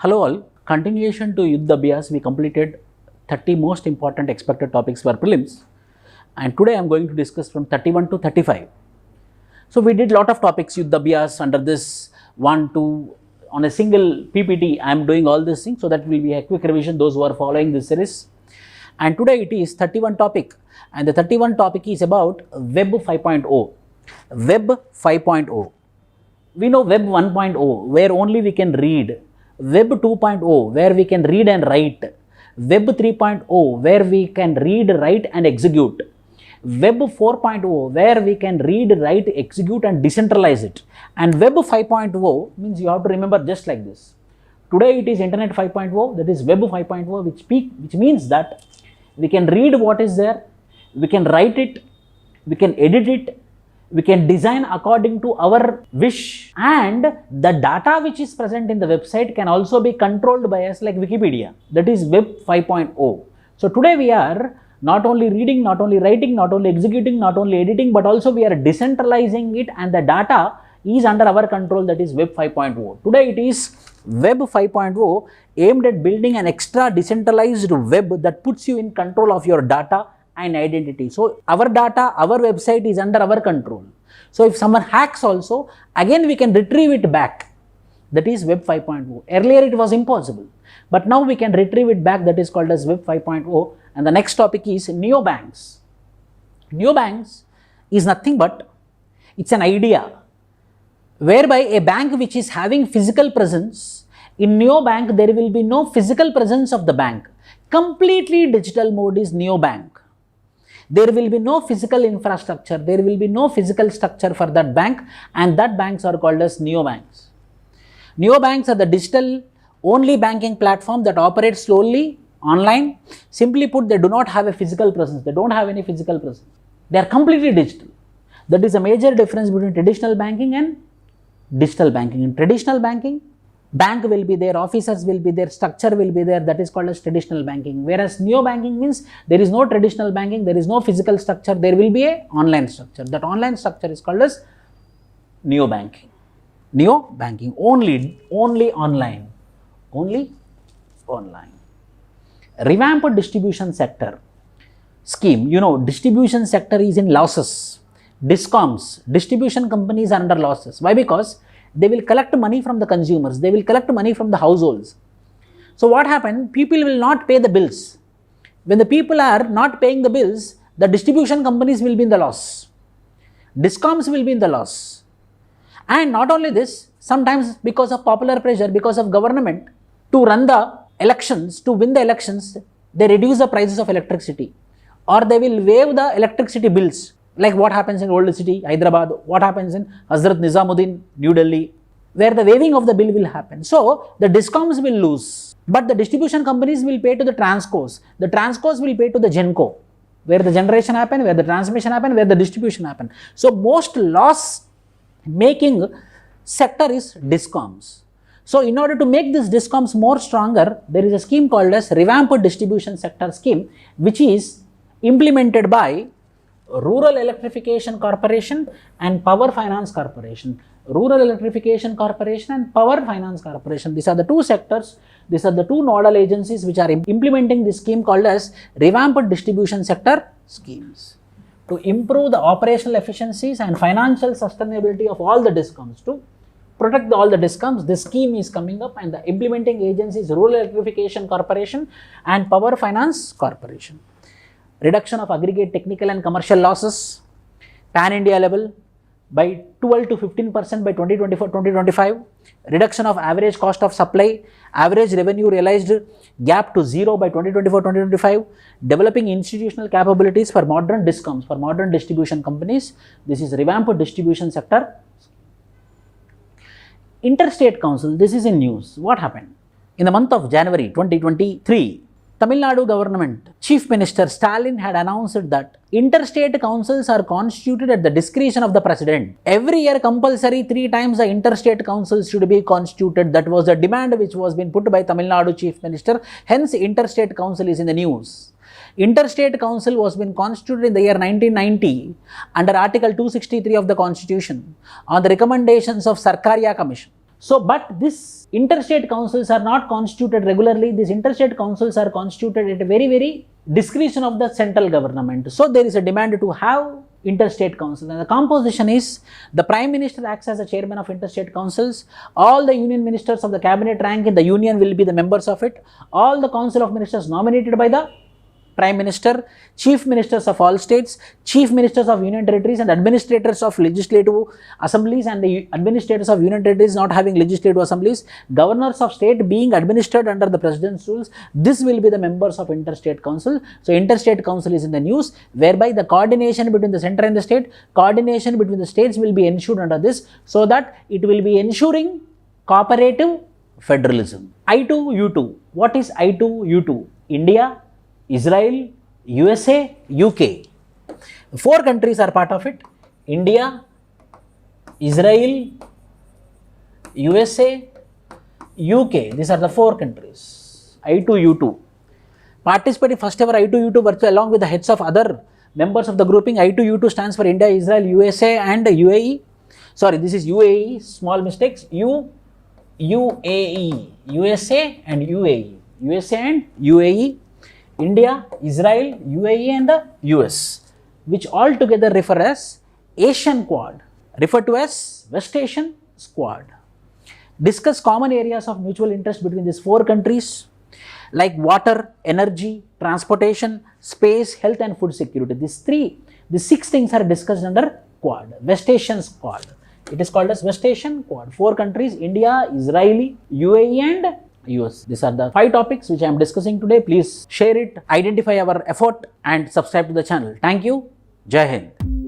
Hello all, continuation to ABHYAS, we completed 30 most important expected topics for prelims, and today I am going to discuss from 31 to 35. So we did lot of topics ABHYAS under this 1, 2 on a single PPT. I am doing all these things so that will be a quick revision those who are following this series. And today it is 31 topic, and the 31 topic is about Web 5.0. Web 5.0. We know Web 1.0 where only we can read. Web 2.0 where we can read and write. Web 3.0 where we can read, write and execute. Web 4.0 where we can read, write, execute and decentralize it. And Web 5.0 means you have to remember just like this. Today it is Internet 5.0, that is Web 5.0, which means that we can read what is there, we can write it, we can edit it, we can design according to our wish, and the data which is present in the website can also be controlled by us like Wikipedia. That is Web 5.0. So today we are not only reading, not only writing, not only executing, not only editing, but also we are decentralizing it, and the data is under our control, that is Web 5.0. Today it is Web 5.0 aimed at building an extra decentralized web that puts you in control of your data and identity. So our data, our website is under our control. So if someone hacks also, again we can retrieve it back. That is Web 5.0. Earlier it was impossible, but now we can retrieve it back. That is called as Web 5.0. And the next topic is Neobanks. Neobanks is nothing but, it's an idea whereby a bank which is having physical presence, in Neobank there will be no physical presence of the bank. Completely digital mode is Neobank. There will be no physical infrastructure, there will be no physical structure for that bank, and that banks are called as neobanks. Neobanks are the digital only banking platform that operates slowly online. Simply put, they do not have a physical presence, they don't have any physical presence. They are completely digital. That is a major difference between traditional banking and digital banking. In traditional banking, bank will be there, officers will be there, structure will be there, that is called as traditional banking. Whereas neo-banking means there is no traditional banking, there is no physical structure, there will be a online structure. That online structure is called as neo-banking. Neo-banking, only online. Only online. Revamped distribution sector scheme. You know, distribution sector is in losses. Discoms, distribution companies are under losses. Why? Because they will collect money from the consumers, they will collect money from the households. So what happened? People will not pay the bills. When the people are not paying the bills, the distribution companies will be in the loss. Discoms will be in the loss. And not only this, sometimes because of popular pressure, because of government to run the elections, to win the elections, they reduce the prices of electricity, or they will waive the electricity bills. Like what happens in Old City, Hyderabad, what happens in Hazrat Nizamuddin, New Delhi, where the waiving of the bill will happen. So the discoms will lose, but the distribution companies will pay to the transcos. The transcos will pay to the genco, where the generation happen, where the transmission happen, where the distribution happen. So most loss making sector is discoms. So in order to make this discoms more stronger, there is a scheme called as Revamped Distribution Sector Scheme, which is implemented by Rural Electrification Corporation and Power Finance Corporation. Rural Electrification Corporation and Power Finance Corporation. These are the two sectors, these are the two nodal agencies which are implementing this scheme called as Revamped Distribution Sector Schemes. To improve the operational efficiencies and financial sustainability of all the discoms, to protect all the discoms, this scheme is coming up, and the implementing agencies Rural Electrification Corporation and Power Finance Corporation. Reduction of aggregate technical and commercial losses, pan-India level by 12 to 15% by 2024-2025. Reduction of average cost of supply, average revenue realized gap to zero by 2024-2025. Developing institutional capabilities for modern discoms, for modern distribution companies. This is Revamped Distribution Sector. Interstate Council, this is in news. What happened? In the month of January 2023, Tamil Nadu government, Chief Minister Stalin had announced that interstate councils are constituted at the discretion of the president. Every year compulsory 3 times the interstate councils should be constituted. That was a demand which was being put by Tamil Nadu Chief Minister. Hence interstate council is in the news. Interstate Council was been constituted in the year 1990 under Article 263 of the Constitution on the recommendations of Sarkaria Commission. So, but these interstate councils are not constituted regularly. These interstate councils are constituted at a very discretion of the central government. So, there is a demand to have interstate council, and the composition is the Prime Minister acts as the chairman of interstate councils. All the union ministers of the cabinet rank in the union will be the members of it. All the council of ministers nominated by the Prime Minister, Chief Ministers of all states, Chief Ministers of Union Territories, and administrators of legislative assemblies, and the administrators of Union Territories not having legislative assemblies, governors of state being administered under the President's rules. This will be the members of Interstate Council. So, Interstate Council is in the news, whereby the coordination between the center and the state, coordination between the states will be ensured under this, so that it will be ensuring cooperative federalism. I2U2. What is I2U2? India, Israel, USA, UK. 4 countries are part of it. India, Israel, USA, UK. These are the 4 countries. I2U2. Participating first ever I2U2 virtual along with the heads of other members of the grouping. I2U2 stands for India, Israel, USA and UAE. Sorry, this is UAE, small mistakes. UAE, USA and UAE. USA and UAE. India, Israel, UAE and the US, which all together refer as Asian Quad, referred to as West Asian Squad. Discuss common areas of mutual interest between these 4 countries like water, energy, transportation, space, health and food security. These 6 things are discussed under Quad, West Asian Squad. It is called as West Asian Quad. 4 countries, India, Israel, UAE and US. These are the 5 topics which I am discussing today. Please share it, identify our effort and subscribe to the channel. Thank you. Jai Hind.